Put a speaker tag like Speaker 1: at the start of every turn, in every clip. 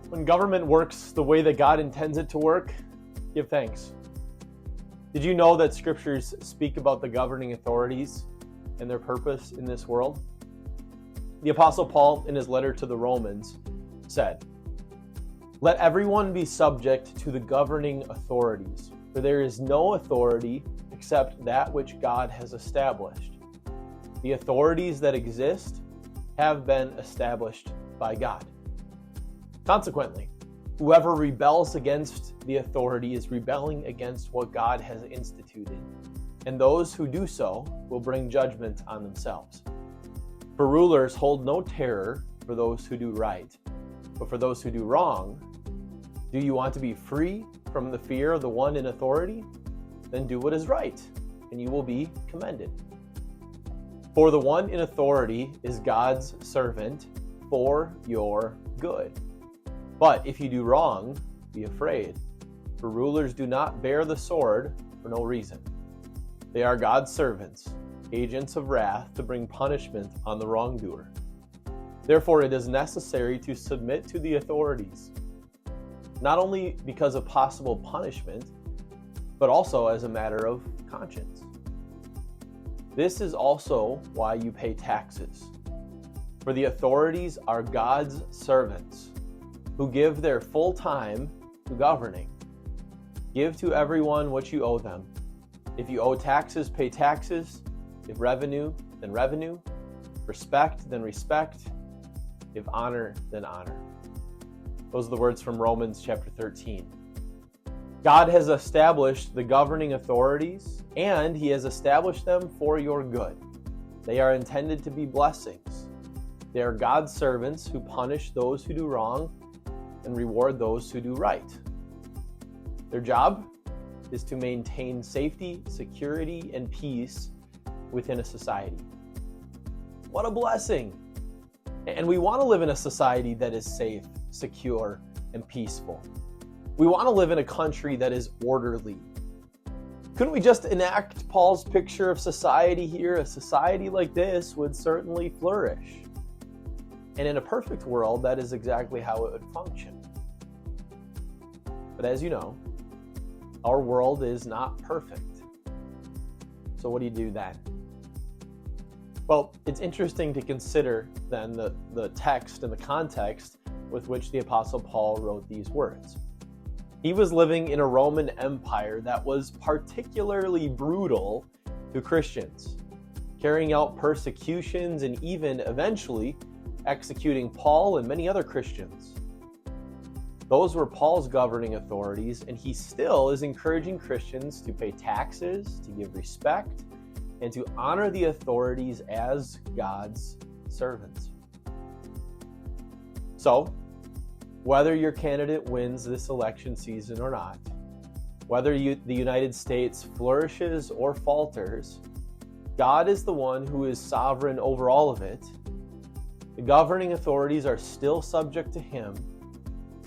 Speaker 1: When government works the way that God intends it to work, give thanks. Did you know that scriptures speak about the governing authorities and their purpose in this world? The Apostle Paul, in his letter to the Romans, said, "Let everyone be subject to the governing authorities, for there is no authority except that which God has established. The authorities that exist have been established by God." Consequently, whoever rebels against the authority is rebelling against what God has instituted, and those who do so will bring judgment on themselves. For rulers hold no terror for those who do right, but for those who do wrong. Do you want to be free from the fear of the one in authority? Then do what is right, and you will be commended. For the one in authority is God's servant for your good. But if you do wrong, be afraid, for rulers do not bear the sword for no reason. They are God's servants, agents of wrath to bring punishment on the wrongdoer. Therefore, it is necessary to submit to the authorities, not only because of possible punishment, but also as a matter of conscience. This is also why you pay taxes, for the authorities are God's servants, who give their full time to governing. Give to everyone what you owe them. If you owe taxes, pay taxes. If revenue, then revenue. Respect, then respect. If honor, then honor. Those are the words from Romans chapter 13. God has established the governing authorities, and He has established them for your good. They are intended to be blessings. They are God's servants who punish those who do wrong and reward those who do right. Their job is to maintain safety, security, and peace within a society. What a blessing! And we want to live in a society that is safe, secure, and peaceful. We want to live in a country that is orderly. Couldn't we just enact Paul's picture of society here? A society like this would certainly flourish. And in a perfect world, that is exactly how it would function. But as you know, our world is not perfect. So what do you do then? Well, it's interesting to consider then the text and the context with which the Apostle Paul wrote these words. He was living in a Roman Empire that was particularly brutal to Christians, carrying out persecutions and even eventually executing Paul and many other Christians. Those were Paul's governing authorities, and he still is encouraging Christians to pay taxes, to give respect, and to honor the authorities as God's servants. So, whether your candidate wins this election season or not, whether the United States flourishes or falters, God is the one who is sovereign over all of it. The governing authorities are still subject to Him,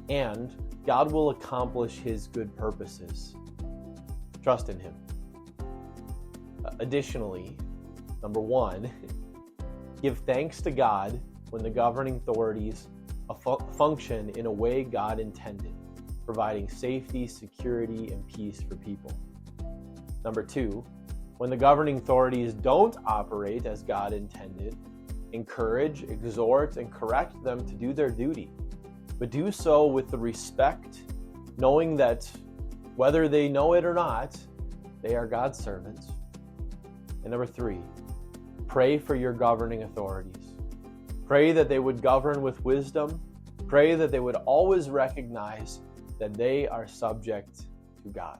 Speaker 1: and God will accomplish His good purposes. Trust in Him. Additionally, number one, give thanks to God when the governing authorities function in a way God intended, providing safety, security, and peace for people. Number two, when the governing authorities don't operate as God intended, encourage, exhort, and correct them to do their duty, but do so with the respect, knowing that whether they know it or not, they are God's servants. And number three, pray for your governing authorities. Pray that they would govern with wisdom. Pray that they would always recognize that they are subject to God.